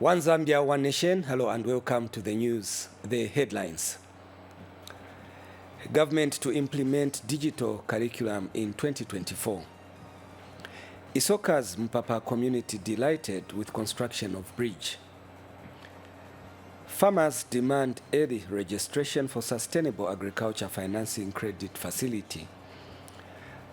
One Zambia, one nation. Hello and welcome to the news. The headlines. Government to implement digital curriculum in 2024. Isoka's Mpapa community delighted with construction of bridge. Farmers demand early registration for sustainable agriculture financing credit facility.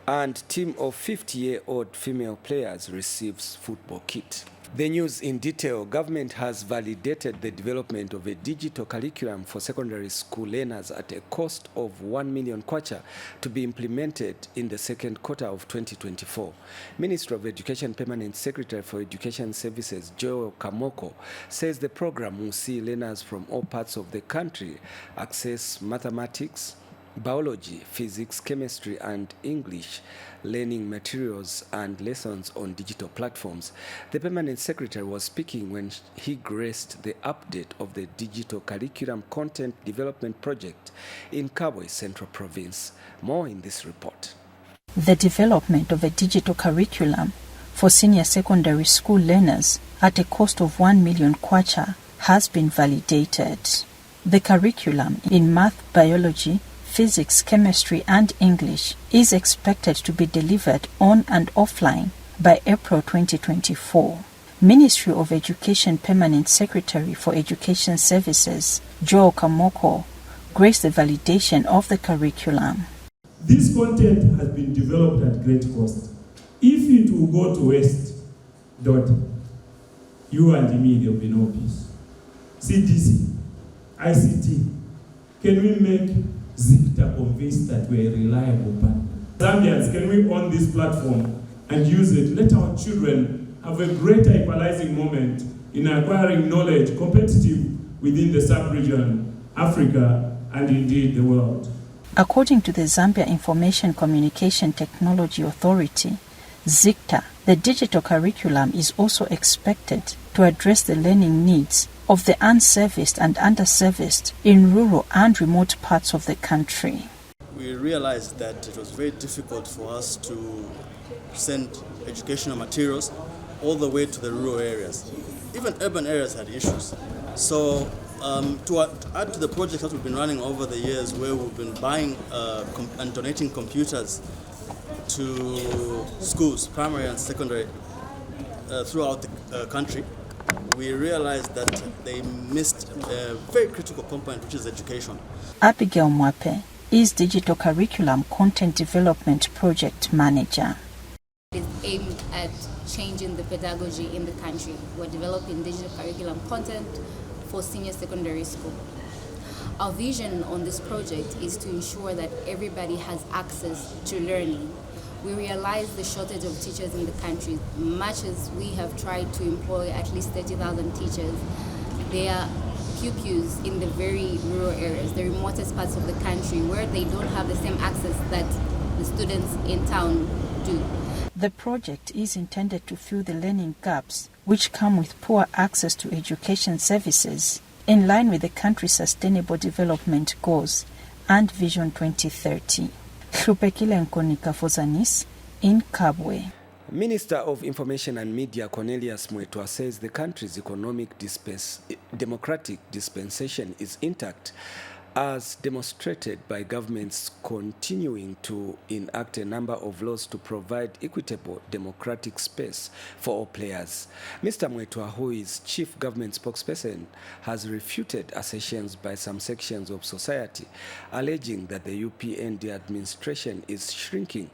And team of 50-year-old female players receives football kit. The news in detail. Government has validated the development of a digital curriculum for secondary school learners at a cost of 1 million kwacha to be implemented in the second quarter of 2024. Minister of Education Permanent Secretary for Education Services, Joel Kamoko, says the program will see learners from all parts of the country access mathematics, biology, physics, chemistry, and English learning materials and lessons on digital platforms. The Permanent Secretary was speaking when he graced the update of the digital curriculum content development project in Kabwe Central Province. More in this report. The development of a digital curriculum for senior secondary school learners at a cost of 1 million kwacha has been validated. The curriculum in math, biology, physics, chemistry, and English is expected to be delivered on and offline by April 2024. Ministry of Education Permanent Secretary for Education Services, Joel Kamoko, graced the validation of the curriculum. This content has been developed at great cost. If it will go to waste, you and me, there will be no peace. CDC, ICT, can we make Zipta convinced that we're a reliable partner? Zambians, can we own this platform and use it? Let our children have a greater equalizing moment in acquiring knowledge competitive within the sub-region, Africa, and indeed the world. According to the Zambia Information Communication Technology Authority, ZICTA, the digital curriculum is also expected to address the learning needs of the unserviced and underserviced in rural and remote parts of the country. We realized that it was very difficult for us to send educational materials all the way to the rural areas. Even urban areas had issues. So to add to the project that we've been running over the years, where we've been buying and donating computers to schools, primary and secondary, throughout the country, we realized that they missed a very critical component, which is education. Abigail Mwape is Digital Curriculum Content Development Project Manager. It is aimed at changing the pedagogy in the country. We're developing digital curriculum content for senior secondary school. Our vision on this project is to ensure that everybody has access to learning. We realize the shortage of teachers in the country. Much as we have tried to employ at least 30,000 teachers, there are pupils in the very rural areas, the remotest parts of the country, where they don't have the same access that the students in town do. The project is intended to fill the learning gaps which come with poor access to education services, in line with the country's sustainable development goals and Vision 2030. Shupekile Nkonika for Zanis in Kabwe. Minister of Information and Media Cornelius Mwetwa says the country's economic democratic dispensation is intact, as demonstrated by governments continuing to enact a number of laws to provide equitable democratic space for all players. Mr. Mwetwa, who is chief government spokesperson, has refuted assertions by some sections of society, alleging that the UPND administration is shrinking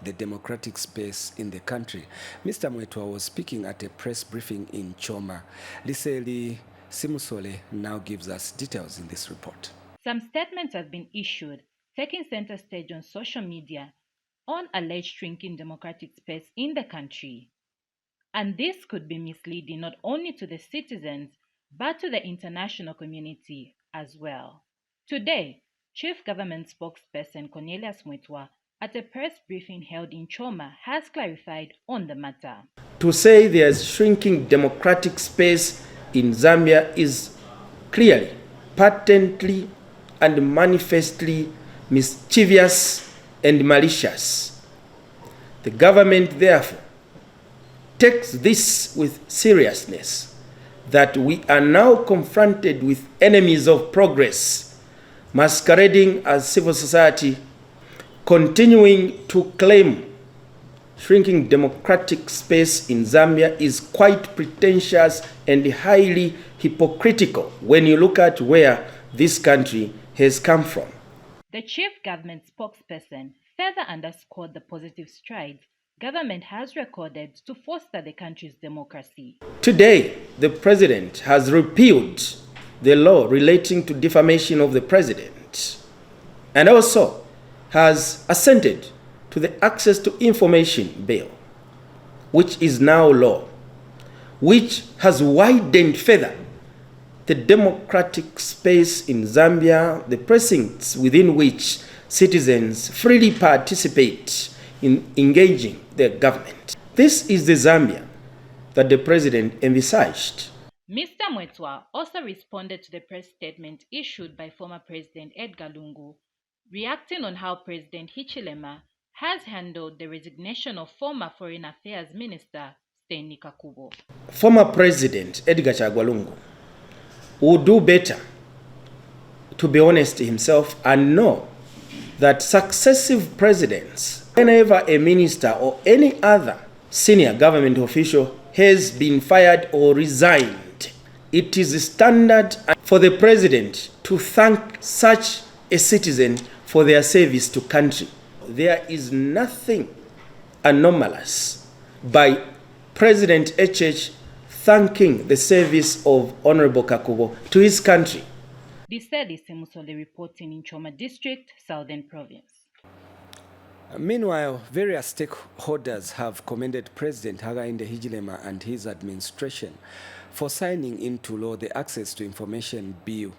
the democratic space in the country. Mr. Mwetwa was speaking at a press briefing in Choma. Liseli Simusole now gives us details in this report. Some statements have been issued, taking center stage on social media on alleged shrinking democratic space in the country. And this could be misleading not only to the citizens, but to the international community as well. Today, Chief Government Spokesperson Cornelius Mwetwa, at a press briefing held in Choma, has clarified on the matter. To say there is shrinking democratic space in Zambia is clearly, patently, and manifestly mischievous and malicious. The government, therefore, takes this with seriousness that we are now confronted with enemies of progress, masquerading as civil society, continuing to claim shrinking democratic space in Zambia is quite pretentious and highly hypocritical when you look at where this country has come from. The chief government spokesperson further underscored the positive strides government has recorded to foster the country's democracy. Today, the president has repealed the law relating to defamation of the president and also has assented to the Access to Information Bill, which is now law, which has widened further the democratic space in Zambia, the precincts within which citizens freely participate in engaging their government. This is the Zambia that the president envisaged. Mr. Mwetwa also responded to the press statement issued by former President Edgar Lungu, reacting on how President Hichilema has handled the resignation of former Foreign Affairs Minister Stanley Kakubo. Former President Edgar Chagwa would do better to be honest to himself and know that successive presidents, whenever a minister or any other senior government official has been fired or resigned, it is standard for the president to thank such a citizen for their service to country. There is nothing anomalous by President HH thanking the service of Honorable Kakubo to his country. This said is Semusole reporting in Choma District, Southern Province. Meanwhile, various stakeholders have commended President Hakainde Hichilema and his administration for signing into law the Access to Information Bill.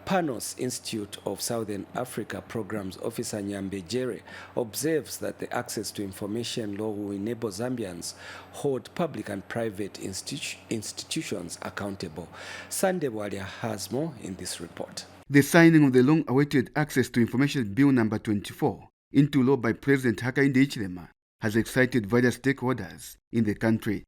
Panos Institute of Southern Africa Programs Officer Nyambe Jere observes that the Access to Information law will enable Zambians hold public and private institutions accountable. Sande Walia has more in this report. The signing of the long-awaited Access to Information Bill number 24 into law by President Hakainde Hichilema has excited various stakeholders in the country.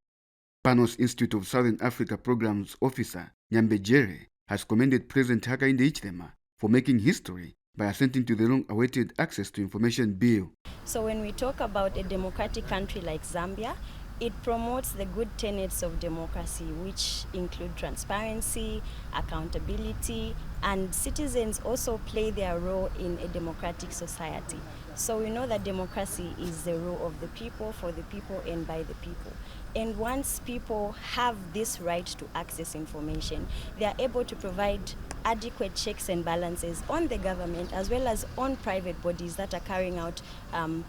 Panos Institute of Southern Africa Programs Officer Nyambe Jere has commended President Hakainde Hichilema for making history by assenting to the long-awaited Access to Information Bill. So when we talk about a democratic country like Zambia, it promotes the good tenets of democracy, which include transparency, accountability, and citizens also play their role in a democratic society. So we know that democracy is the rule of the people, for the people, and by the people. And once people have this right to access information, they are able to provide adequate checks and balances on the government as well as on private bodies that are carrying out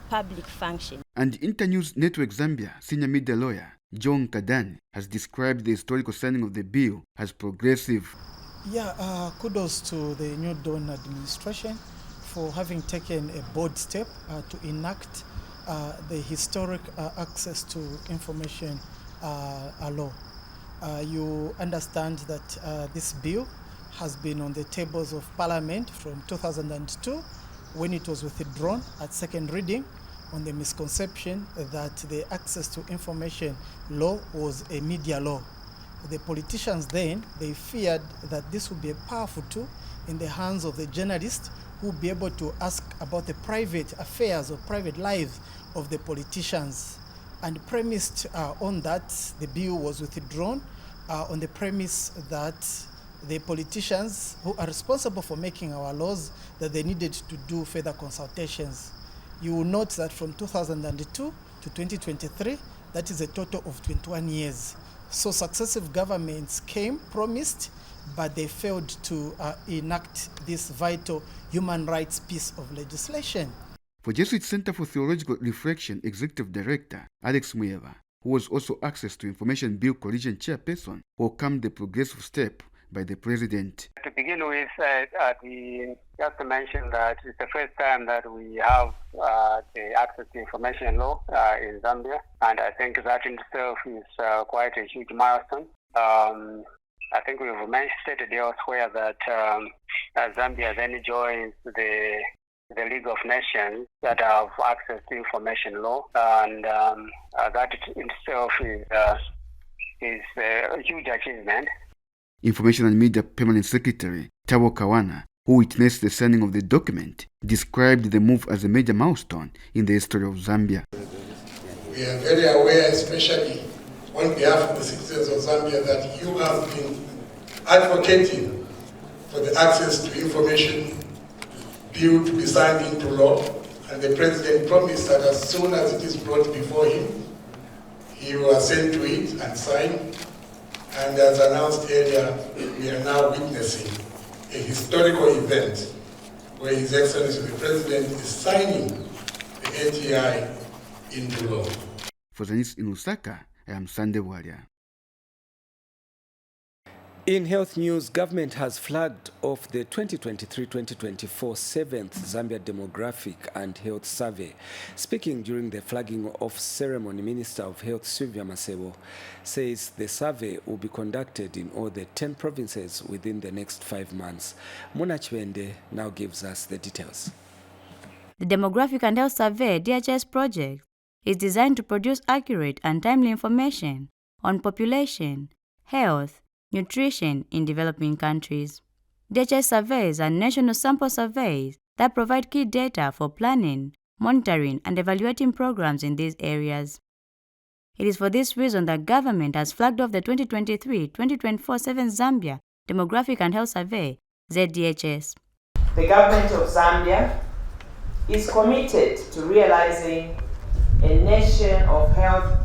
public function. And Internews Network Zambia senior media lawyer John Kadani has described the historical signing of the bill as progressive. Yeah, kudos to the New Dawn administration for having taken a bold step to enact the historic Access to Information law. You understand that this bill has been on the tables of Parliament from 2002 when it was withdrawn at second reading on the misconception that the Access to Information law was a media law. The politicians then, they feared that this would be a powerful tool in the hands of the journalists who would be able to ask about the private affairs or private lives of the politicians. And premised on that, the bill was withdrawn on the premise that the politicians who are responsible for making our laws, that they needed to do further consultations. You will note that from 2002 to 2023, that is a total of 21 years. So successive governments came, promised, but they failed to enact this vital human rights piece of legislation. For Jesuit Center for Theological Reflection Executive Director Alex Muyeva, who was also Access to Information Bill Coalition Chairperson, welcomed the progressive step by the President. To begin with, just to mention that it's the first time that we have the Access to Information law in Zambia, and I think that in itself is quite a huge milestone. I think we've stated elsewhere that Zambia then joins the League of Nations that have Access to Information law, and that in itself is a huge achievement. Information and Media Permanent Secretary Tabo Kawana, who witnessed the signing of the document, described the move as a major milestone in the history of Zambia. We are very aware, especially on behalf of the citizens of Zambia, that you have been advocating for the access to information bill to be signed into law, and the President promised that as soon as it is brought before him, he will assent to it and sign. And as announced earlier, we are now witnessing a historical event where His Excellency the President is signing the ATI into law. For Zanis in Lusaka, I am Sunday Warrior. In health news, government has flagged off the 2023-2024 7th Zambia Demographic and Health Survey. Speaking during the flagging off ceremony, Minister of Health Sylvia Masebo says the survey will be conducted in all the 10 provinces within the next 5 months. Muna Chwende now gives us the details. The Demographic and Health Survey DHS project is designed to produce accurate and timely information on population, health, nutrition in developing countries. DHS surveys are national sample surveys that provide key data for planning, monitoring, and evaluating programs in these areas. It is for this reason that government has flagged off the 2023-2024 7th Zambia Demographic and Health Survey, ZDHS. The government of Zambia is committed to realizing a nation of health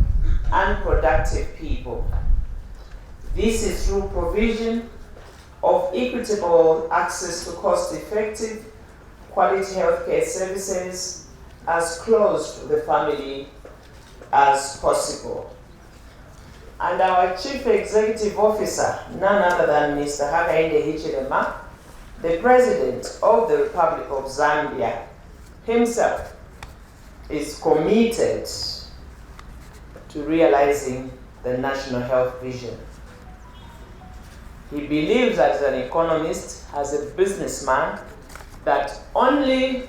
and productive people. This is through provision of equitable access to cost-effective, quality healthcare services as close to the family as possible. And our Chief Executive Officer, none other than Mr. Hakainde Hichilema, the President of the Republic of Zambia himself, is committed to realizing the national health vision. He believes as an economist, as a businessman, that only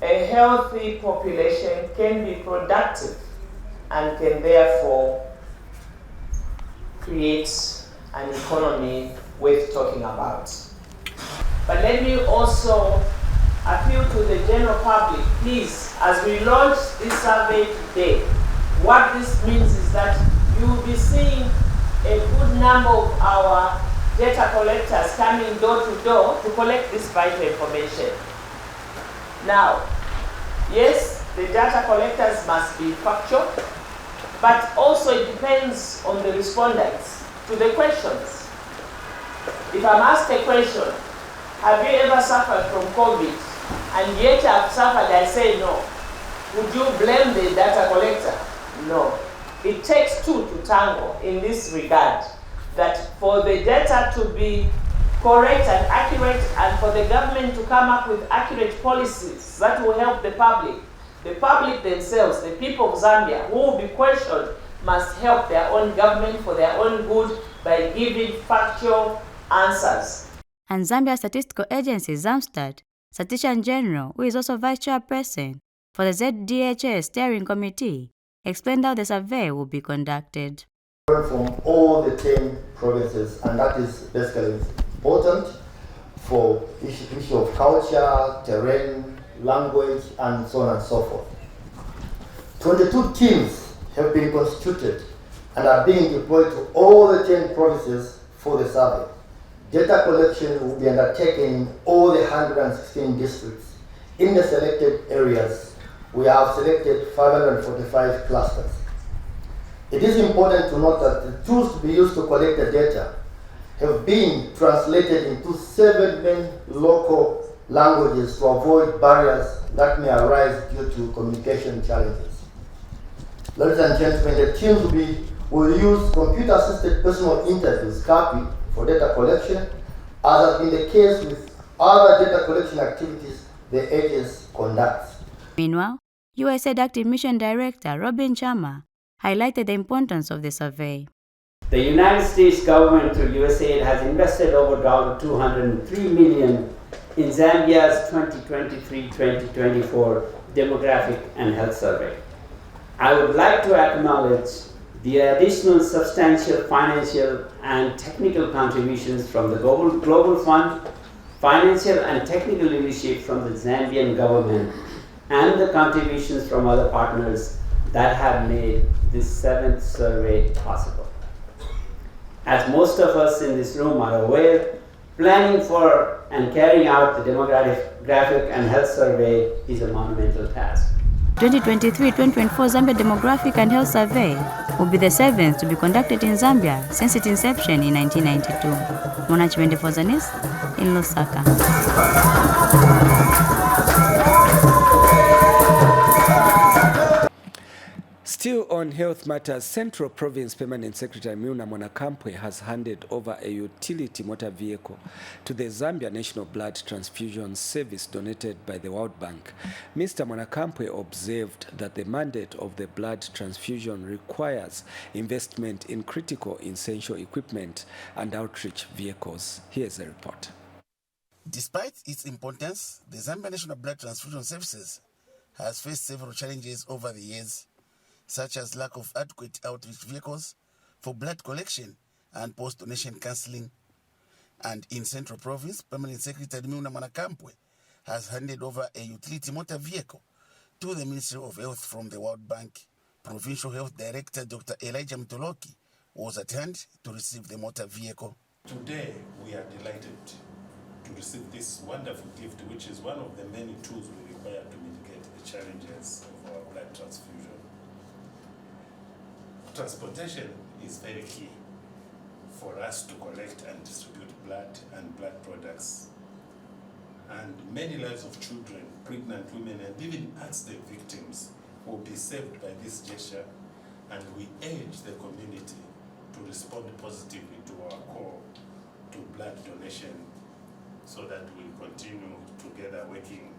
a healthy population can be productive and can therefore create an economy worth talking about. But let me also appeal to the general public, please, as we launch this survey today, what this means is that you will be seeing a good number of our data collectors coming door to door to collect this vital information. Now, yes, the data collectors must be factual, but also it depends on the respondents to the questions. If I'm asked a question, have you ever suffered from COVID? And yet I've suffered, I say no. Would you blame the data collector? No. It takes two to tango in this regard, that for the data to be correct and accurate, and for the government to come up with accurate policies that will help the public themselves, the people of Zambia who will be questioned, must help their own government for their own good by giving factual answers. And Zambia Statistical Agency, ZAMSTAT, Statistician General, who is also Vice Chairperson for the ZDHS Steering Committee, explained how the survey will be conducted. From all the 10 provinces, and that is basically important for issue of culture, terrain, language, and so on and so forth. 22 teams have been constituted and are being deployed to all the 10 provinces for the survey. Data collection will be undertaken in all the 116 districts. In the selected areas, we have selected 545 clusters. It is important to note that the tools to be used to collect the data have been translated into 7 main local languages to avoid barriers that may arise due to communication challenges. Ladies and gentlemen, the teams will use computer-assisted personal interviews, CAPI, for data collection, as has been the case with other data collection activities the agency conducts. Meanwhile, USAID Active Mission Director Robin Chama highlighted the importance of the survey. The United States government through USAID has invested over $203 million in Zambia's 2023-2024 Demographic and Health Survey. I would like to acknowledge The additional substantial financial and technical contributions from the Global Fund, financial and technical leadership from the Zambian government, and the contributions from other partners that have made this 7th survey possible. As most of us in this room are aware, planning for and carrying out the demographic and health survey is a monumental task. 2023-2024 Zambia Demographic and Health Survey will be the 7th to be conducted in Zambia since its inception in 1992. Mona Chimende for Zanis in Lusaka. Still on health matters, Central Province Permanent Secretary Milna Mwanakampwe has handed over a utility motor vehicle to the Zambia National Blood Transfusion Service donated by the World Bank. Mr. Mwanakampwe observed that the mandate of the blood transfusion requires investment in critical essential equipment and outreach vehicles. Here's a report. Despite its importance, the Zambia National Blood Transfusion Services has faced several challenges over the years, such as lack of adequate outreach vehicles for blood collection and post-donation counseling. And in Central Province, Permanent Secretary Milna Mwanakampwe has handed over a utility motor vehicle to the Ministry of Health from the World Bank. Provincial Health Director Dr. Elijah Mtoloki was at hand to receive the motor vehicle. Today, we are delighted to receive this wonderful gift, which is one of the many tools we require to mitigate the challenges of our blood transfusion. Transportation is very key for us to collect and distribute blood and blood products. And many lives of children, pregnant women, and even accident victims will be saved by this gesture, and we urge the community to respond positively to our call to blood donation so that we continue together working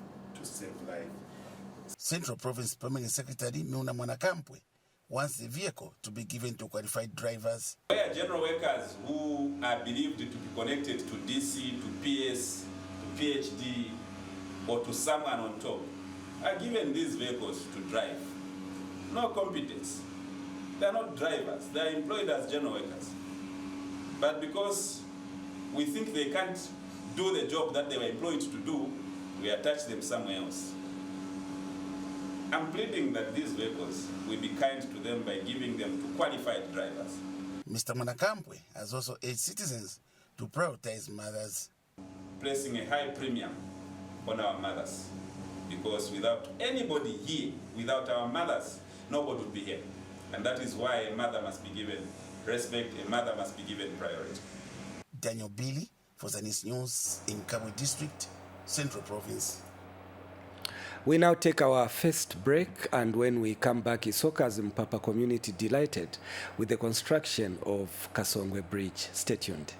to save life. Central Province Permanent Secretary Milna Mwanakampwe wants the vehicle to be given to qualified drivers. Where general workers who are believed to be connected to DC, to PS, to PhD, or to someone on top, are given these vehicles to drive. No competence. They are not drivers. They are employed as general workers. But because we think they can't do the job that they were employed to do, we attach them somewhere else. I'm pleading that these vehicles will be kind to them by giving them to qualified drivers. Mr. Mwanakampwe has also urged citizens to prioritize mothers. Placing a high premium on our mothers, because without anybody here, without our mothers, nobody would be here. And that is why a mother must be given respect, a mother must be given priority. Daniel Billy for Zanis News in Kabwe District, Central Province. We now take our first break, and when we come back, Isoka's Mpapa community delighted with the construction of Kasongwe Bridge. Stay tuned.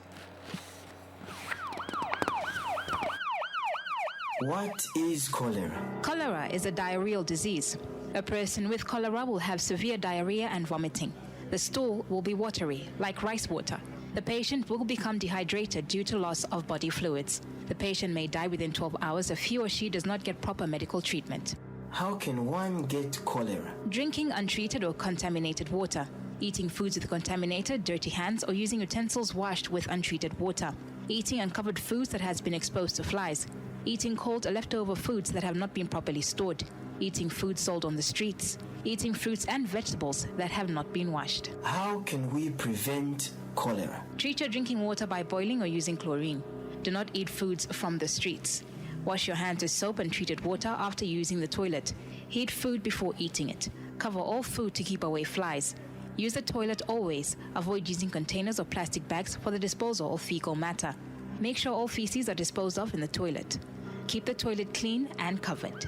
What is cholera? Cholera is a diarrheal disease. A person with cholera will have severe diarrhea and vomiting. The stool will be watery, like rice water. The patient will become dehydrated due to loss of body fluids. The patient may die within 12 hours if he or she does not get proper medical treatment. How can one get cholera? Drinking untreated or contaminated water, eating foods with contaminated, dirty hands, or using utensils washed with untreated water, eating uncovered foods that has been exposed to flies, eating cold or leftover foods that have not been properly stored, eating food sold on the streets, eating fruits and vegetables that have not been washed. How can we prevent cholera? Treat your drinking water by boiling or using chlorine. Do not eat foods from the streets. Wash your hands with soap and treated water after using the toilet. Heat food before eating it. Cover all food to keep away flies. Use the toilet always. Avoid using containers or plastic bags for the disposal of fecal matter. Make sure all feces are disposed of in the toilet. Keep the toilet clean and covered.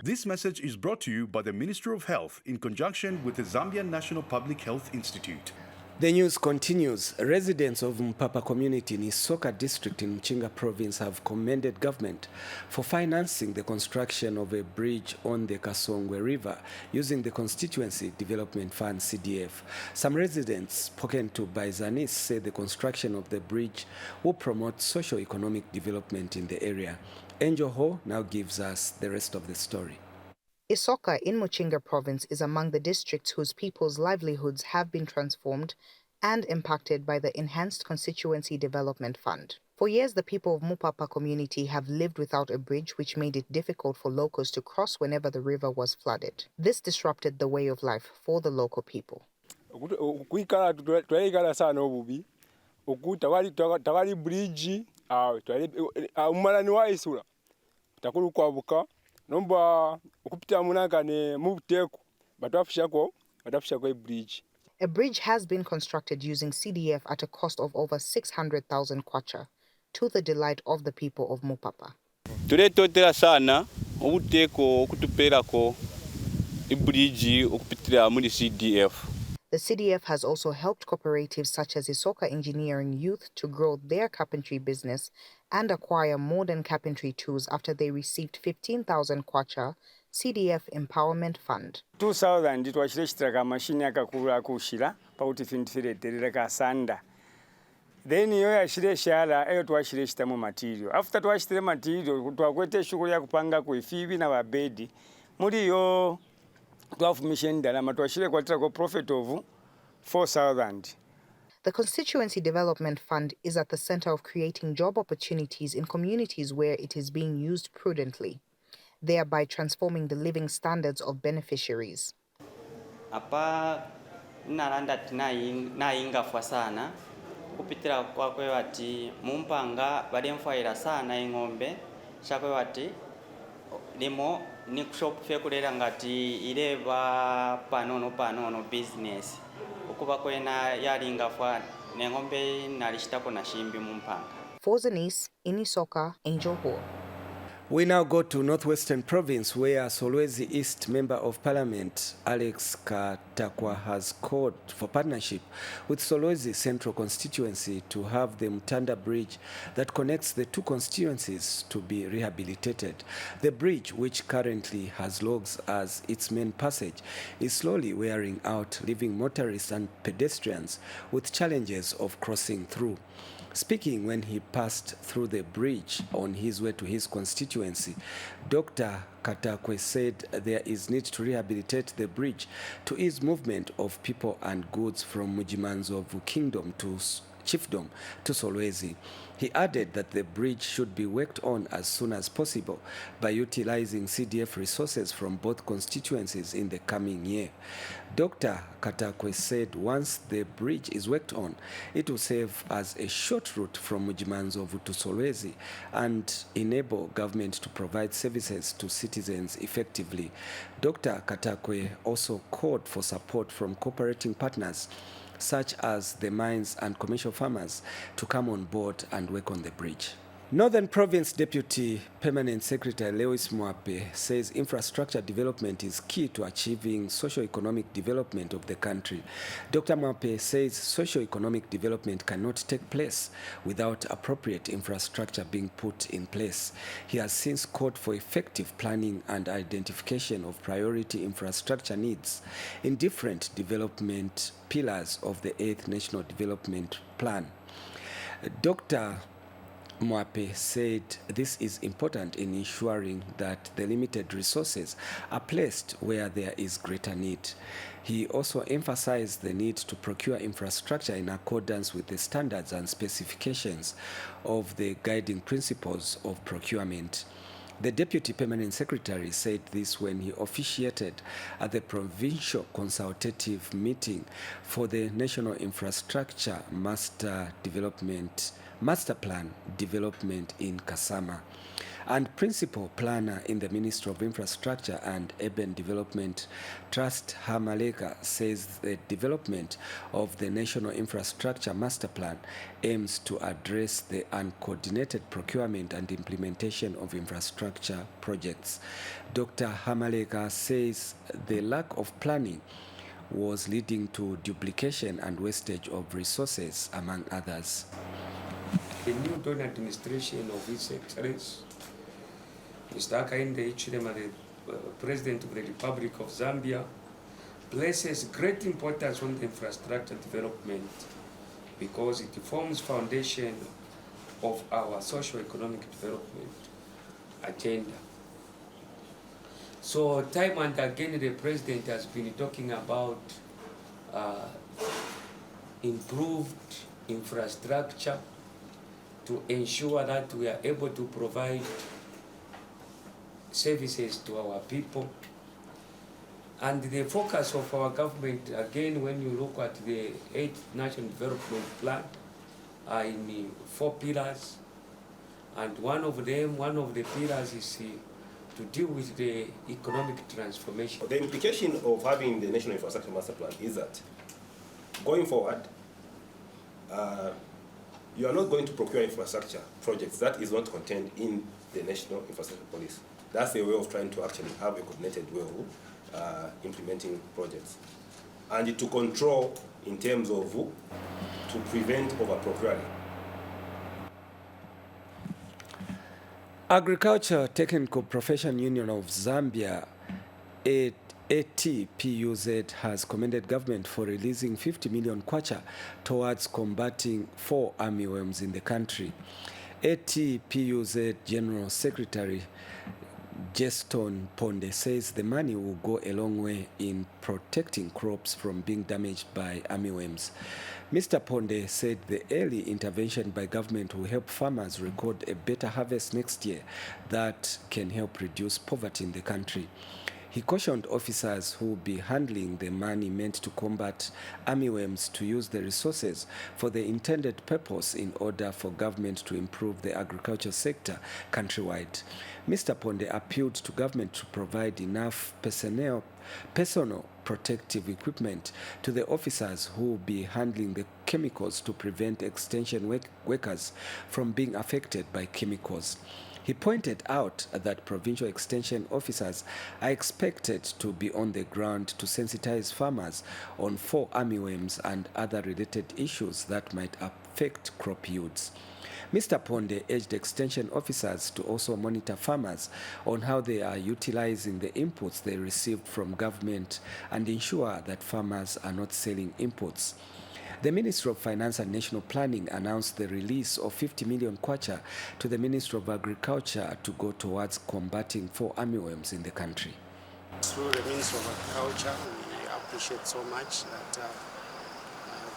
This message is brought to you by the Ministry of Health in conjunction with the Zambian National Public Health Institute. The news continues. Residents of Mpapa community in Isoka district in Mchinga province have commended government for financing the construction of a bridge on the Kasongwe River using the Constituency Development Fund CDF. Some residents spoken to by Zanis say the construction of the bridge will promote socio-economic development in the area. Angel Ho now gives us the rest of the story. Isoka in Muchinga province is among the districts whose people's livelihoods have been transformed and impacted by the Enhanced Constituency Development Fund. For years, the people of Mupapa community have lived without a bridge, which made it difficult for locals to cross whenever the river was flooded. This disrupted the way of life for the local people. Tawali bridge umalani wa isula takulu kwabuka nomba ukupita munanga ne mubteku batafishako bridge. A bridge has been constructed using CDF at a cost of over 600,000 kwacha, to the delight of the people of Mupapa. Tuletotera sana ubuteko okutuperako ibridge okupitira muri CDF. The CDF has also helped cooperatives such as Isoka Engineering Youth to grow their carpentry business and acquire modern carpentry tools after they received 15,000 kwacha CDF Empowerment Fund. 2000 twashirishitaka mashini akakula kushira pauti fintifireterera kasanda. Then yo yashire shala eyo twashirishitamo material. After twashitire material twakwete shughuli ya kupanga kuifibi na babedi. Muri yo twafumisheni dalama twashire kwatira ko profit of 4,000. The Constituency Development Fund is at the center of creating job opportunities in communities where it is being used prudently, thereby transforming the living standards of beneficiaries. Apa nalanda nainga fwa sana kupitira kwa kwewati mumpanga balemfaira sana ingombe shakwewati limo ni shop fekulera ngati ileva panono business ukuba kwena yalinga fwa nengombe nalishitako na shimbi mumpanga. For Zanis, in Isoka, Angel Hall. We now go to Northwestern Province, where Solwezi East Member of Parliament Alex Katakwa has called for partnership with Solwezi Central Constituency to have the Mtanda Bridge that connects the two constituencies to be rehabilitated. The bridge, which currently has logs as its main passage, is slowly wearing out, leaving motorists and pedestrians with challenges of crossing through. Speaking when he passed through the bridge on his way to his constituency, Dr. Katakwe said there is need to rehabilitate the bridge to ease movement of people and goods from Mujimanzovu Kingdom to Chiefdom to Solwezi. He added that the bridge should be worked on as soon as possible by utilizing CDF resources from both constituencies in the coming year. Dr. Katakwe said once the bridge is worked on, it will serve as a short route from Mujimanzovu to Solwezi and enable government to provide services to citizens effectively. Dr. Katakwe also called for support from cooperating partners such as the mines and commercial farmers to come on board and work on the bridge. Northern Province Deputy Permanent Secretary Lewis Mwape says infrastructure development is key to achieving socio-economic development of the country. Dr. Mwape says socio-economic development cannot take place without appropriate infrastructure being put in place. He has since called for effective planning and identification of priority infrastructure needs in different development pillars of the 8th National Development Plan. Dr. Mwape said this is important in ensuring that the limited resources are placed where there is greater need. He also emphasized the need to procure infrastructure in accordance with the standards and specifications of the guiding principles of procurement. The Deputy Permanent Secretary said this when he officiated at the Provincial Consultative Meeting for the National Infrastructure Master Plan Development in Kasama. And Principal Planner in the Ministry of Infrastructure and Urban Development, Trust Hamaleka, says the development of the National Infrastructure Master Plan aims to address the uncoordinated procurement and implementation of infrastructure projects. Dr. Hamaleka says the lack of planning was leading to duplication and wastage of resources, among others. The new Dawn administration of His Excellency Mr. Hakainde Hichilema, the President of the Republic of Zambia, places great importance on the infrastructure development because it forms foundation of our socio-economic development agenda. So time and again, the president has been talking about improved infrastructure to ensure that we are able to provide services to our people. And the focus of our government, again, when you look at the 8th National Development Plan, are in 4 pillars. And one of the pillars is to deal with the economic transformation. The implication of having the National Infrastructure Master Plan is that going forward, you are not going to procure infrastructure projects that is not contained in the National Infrastructure Policy. That's a way of trying to actually have a coordinated way of implementing projects. And to control in terms of to prevent over-procuring. Agriculture Technical Profession Union of Zambia, ATPUZ, has commended government for releasing 50 million kwacha towards combating 4 armyworms in the country. ATPUZ General Secretary Geston Ponde says the money will go a long way in protecting crops from being damaged by armyworms. Mr. Ponde said the early intervention by government will help farmers record a better harvest next year that can help reduce poverty in the country. He cautioned officers who will be handling the money meant to combat armyworms to use the resources for the intended purpose in order for government to improve the agriculture sector countrywide. Mr. Ponde appealed to government to provide enough personal protective equipment to the officers who will be handling the chemicals to prevent extension workers from being affected by chemicals. He pointed out that provincial extension officers are expected to be on the ground to sensitize farmers on 4 armyworms and other related issues that might affect crop yields. Mr. Ponde urged extension officers to also monitor farmers on how they are utilizing the inputs they received from government and ensure that farmers are not selling inputs. The Ministry of Finance and National Planning announced the release of 50 million kwacha to the Ministry of Agriculture to go towards combating 4 armyworms in the country. Through the Ministry of Agriculture, we appreciate so much that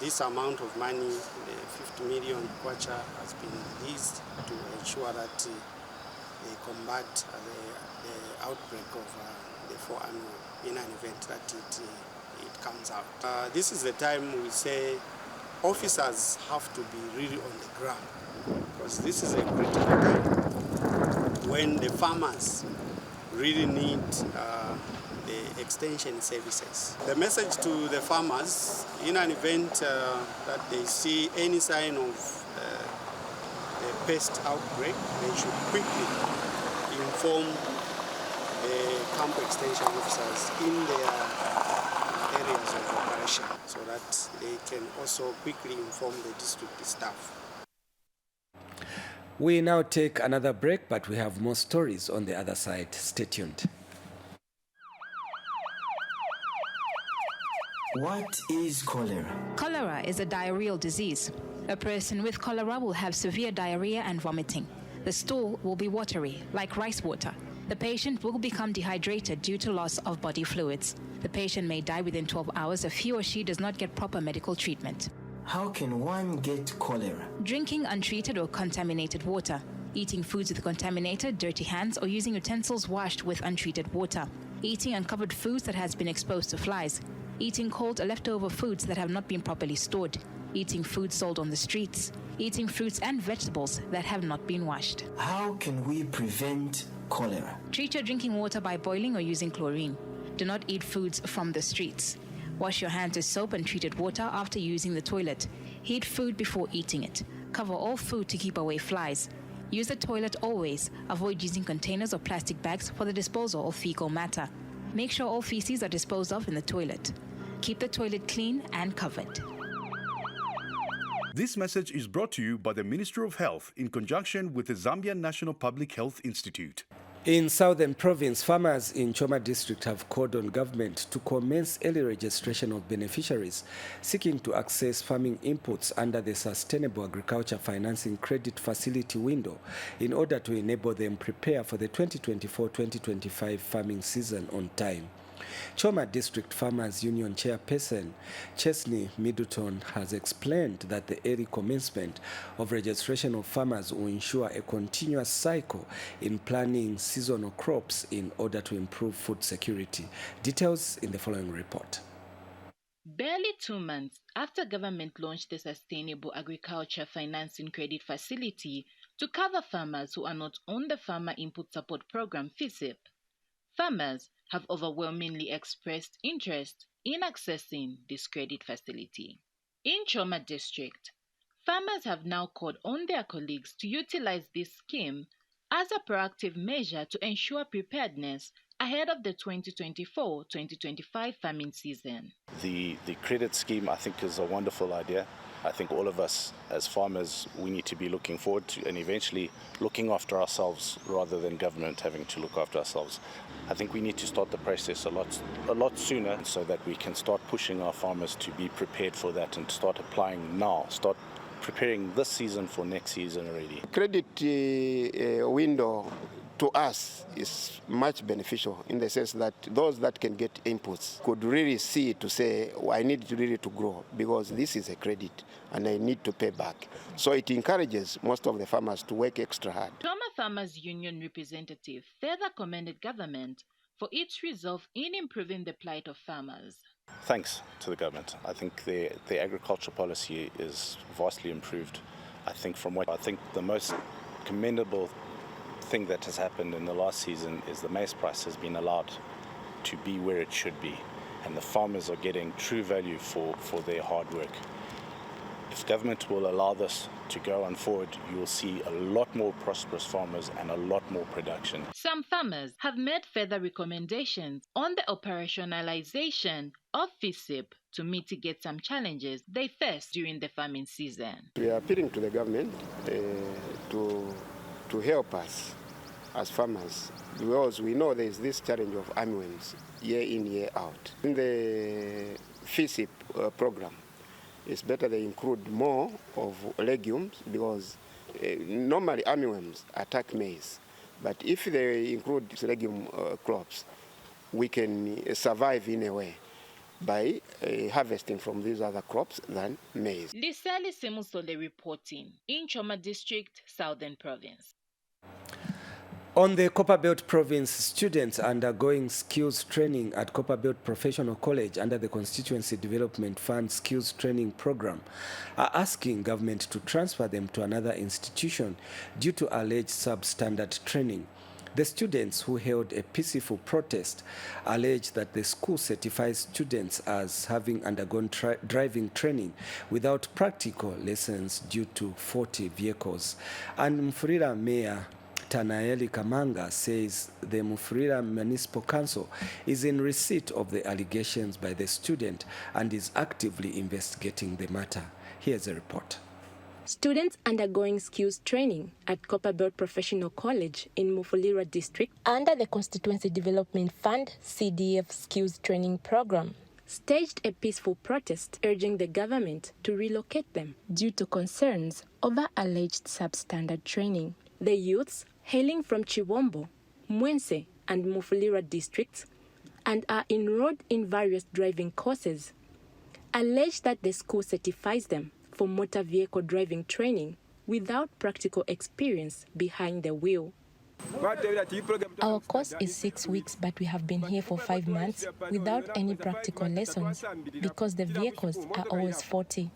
this amount of money, the 50 million kwacha, has been released to ensure that they combat the outbreak of the 4 armyworm in an event that it comes out. This is the time we say officers have to be really on the ground, because this is a critical time when the farmers really need the extension services. The message to the farmers, in an event that they see any sign of the pest outbreak, they should quickly inform the camp extension officers in their areas of operation, so that they can also quickly inform the district staff. We now take another break, but we have more stories on the other side. Stay tuned. What is cholera? Cholera is a diarrheal disease. A person with cholera will have severe diarrhea and vomiting. The stool will be watery, like rice water. The patient will become dehydrated due to loss of body fluids. The patient may die within 12 hours if he or she does not get proper medical treatment. How can one get cholera? Drinking untreated or contaminated water, eating foods with contaminated, dirty hands, or using utensils washed with untreated water, eating uncovered foods that has been exposed to flies, eating cold or leftover foods that have not been properly stored, eating food sold on the streets, eating fruits and vegetables that have not been washed. How can we prevent cholera? Treat your drinking water by boiling or using chlorine. Do not eat foods from the streets. Wash your hands with soap and treated water after using the toilet. Heat food before eating it. Cover all food to keep away flies. Use the toilet always. Avoid using containers or plastic bags for the disposal of fecal matter. Make sure all feces are disposed of in the toilet. Keep the toilet clean and covered. This message is brought to you by the Ministry of Health in conjunction with the Zambian National Public Health Institute. In Southern Province, farmers in Choma District have called on government to commence early registration of beneficiaries seeking to access farming inputs under the Sustainable Agriculture Financing Credit Facility window in order to enable them prepare for the 2024-2025 farming season on time. Choma District Farmers Union Chairperson Chesney Middleton has explained that the early commencement of registration of farmers will ensure a continuous cycle in planning seasonal crops in order to improve food security. Details in the following report. Barely 2 months after government launched the Sustainable Agriculture Financing Credit Facility to cover farmers who are not on the Farmer Input Support Program FISIP, farmers have overwhelmingly expressed interest in accessing this credit facility. In Choma District, farmers have now called on their colleagues to utilize this scheme as a proactive measure to ensure preparedness ahead of the 2024-2025 farming season. The credit scheme, I think, is a wonderful idea. I think all of us as farmers, we need to be looking forward to and eventually looking after ourselves rather than government having to look after ourselves. I think we need to start the process a lot sooner so that we can start pushing our farmers to be prepared for that and start applying now, start preparing this season for next season already. Credit window to us is much beneficial in the sense that those that can get inputs could really see to say, I need to really to grow because this is a credit and I need to pay back. So it encourages most of the farmers to work extra hard. Choma Farmers Union representative further commended government for its resolve in improving the plight of farmers. Thanks to the government. I think the agriculture policy is vastly improved. I think the most commendable thing that has happened in the last season is the maize price has been allowed to be where it should be, and the farmers are getting true value for their hard work. If government will allow this to go on forward, you will see a lot more prosperous farmers and a lot more production. Some farmers have made further recommendations on the operationalization of FISIP to mitigate some challenges they face during the farming season. We are appealing to the government to help us as farmers, because we know there is this challenge of armyworms year in, year out. In the FISIP program, it's better they include more of legumes because normally armyworms attack maize. But if they include legume crops, we can survive in a way by harvesting from these other crops than maize. Lisali Semusole reporting in Choma District, Southern Province. On the Copperbelt Province, students undergoing skills training at Copperbelt Professional College under the Constituency Development Fund Skills Training Program are asking government to transfer them to another institution due to alleged substandard training. The students who held a peaceful protest allege that the school certifies students as having undergone driving training without practical lessons due to faulty vehicles. And Mfurira Mayor Tanaeli Kamanga says the Mufurira Municipal Council is in receipt of the allegations by the student and is actively investigating the matter. Here's a report. Students undergoing skills training at Copperbelt Professional College in Mufulira District under the Constituency Development Fund CDF Skills Training Program staged a peaceful protest urging the government to relocate them due to concerns over alleged substandard training. The youths, hailing from Chiwombo, Mwense and Mufulira districts and are enrolled in various driving courses, allege that the school certifies them for motor vehicle driving training without practical experience behind the wheel. Our course is 6 weeks, but we have been here for 5 months without any practical lessons because the vehicles are always faulty.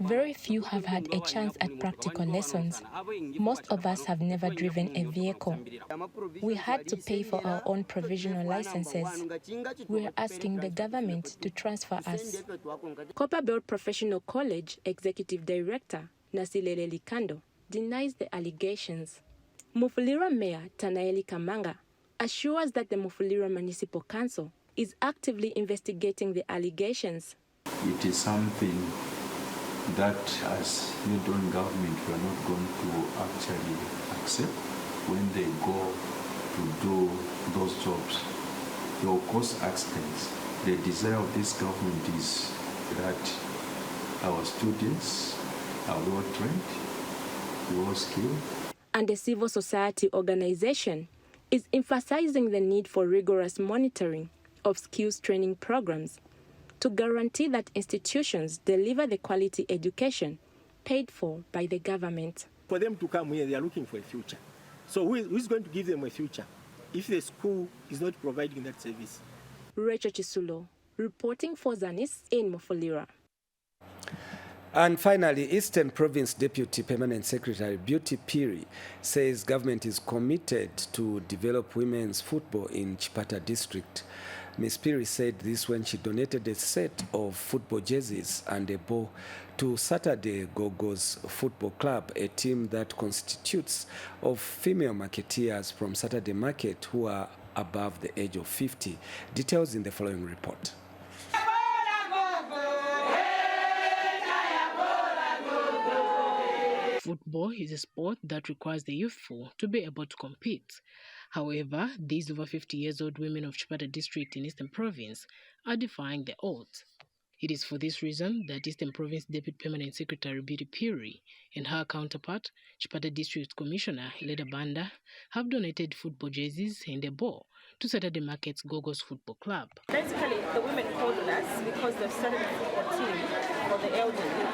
Very few have had a chance at practical lessons. Most of us have never driven a vehicle. We had to pay for our own provisional licenses. We're asking the government to transfer us. Copperbelt Professional College Executive Director Nasilele Likando denies the allegations. Mufulira Mayor Tanaeli Kamanga assures that the Mufulira Municipal Council is actively investigating the allegations. It is something that as Nidon government we are not going to actually accept when they go to do those jobs. They will cause accidents. The desire of this government is that our students are well trained, well skilled. And the civil society organization is emphasizing the need for rigorous monitoring of skills training programs to guarantee that institutions deliver the quality education paid for by the government. For them to come here, they are looking for a future. So who is going to give them a future if the school is not providing that service? Rachel Chisulo, reporting for Zanis in Mufulira. And finally, Eastern Province Deputy Permanent Secretary Beauty Piri says government is committed to develop women's football in Chipata district. Ms. Piri said this when she donated a set of football jerseys and a ball to Saturday Gogos Football Club, a team that constitutes of female marketeers from Saturday Market who are above the age of 50. Details in the following report. Football is a sport that requires the youthful to be able to compete. However, these over 50 years old women of Chipata district in Eastern Province are defying the odds. It is for this reason that Eastern Province Deputy Permanent Secretary Beauty Piri and her counterpart, Chipata District Commissioner Elida Banda, have donated football jerseys and a ball to Saturday Market's Gogos Football Club. Basically, the women called on us because they've started a football team for the elderly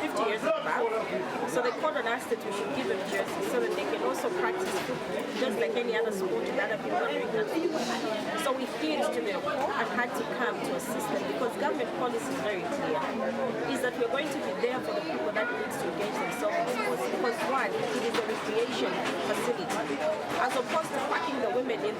50 years and above. So they called on us that we should give them jerseys so that they can also practice football just like any other sport that other people are doing that. So we heeded to their call and had to come to assist them because government policy is very clear. Is that we're going to be there for the people that need to engage themselves in sports because one, it is a recreation facility. As opposed to packing the women in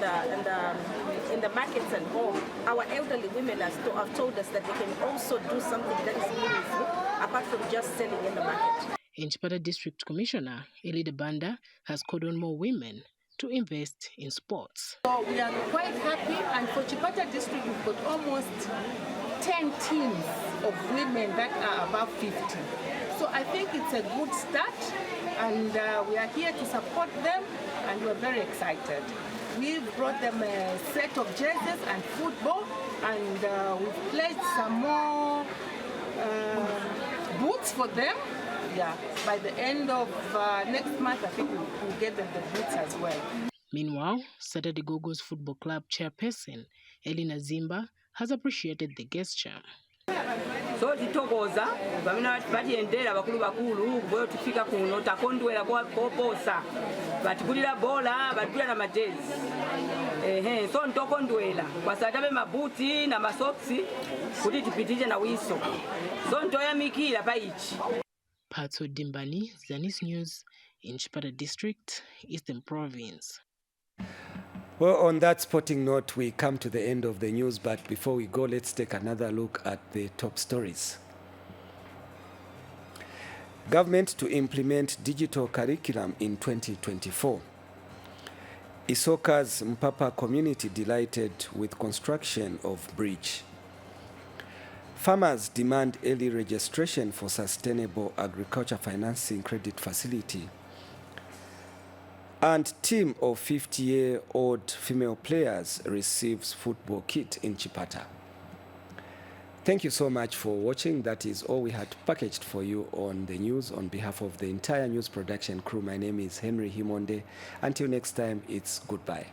the markets and home, our elderly women have told us that they can also do something that is meaningful apart from just selling in the market. And Chipata District Commissioner Elida Banda has called on more women to invest in sports. So we are quite happy, and for Chipata District we've got almost 10 teams of women that are above 50. So I think it's a good start, and we are here to support them, and we're very excited. We've brought them a set of jerseys and football, and we've pledged some more boots for them. Yeah, by the end of next month, I think we'll get them the boots as well. Meanwhile, Saturday Gogos Football Club chairperson Elina Zimba has appreciated the gesture. So titokoza bamina batiyendera bakulu bwe tufika kuno takondwera koposa batugulira bola batugulira na majezi so ntokondwera kwasatabe mabuti na masoksi kuti tipitije na wiso so ntoyamikira paichi. Patso Dimbani, Zanis News in Chipata District, Eastern Province. Well, on that sporting note, we come to the end of the news, but before we go, let's take another look at the top stories. Government to implement digital curriculum in 2024. Isoka's Mpapa community delighted with construction of bridge. Farmers demand early registration for sustainable agriculture financing credit facility. And team of 50-year-old female players receives football kit in Chipata. Thank you so much for watching. That is all we had packaged for you on the news. On behalf of the entire news production crew, my name is Henry Himonde. Until next time, it's goodbye.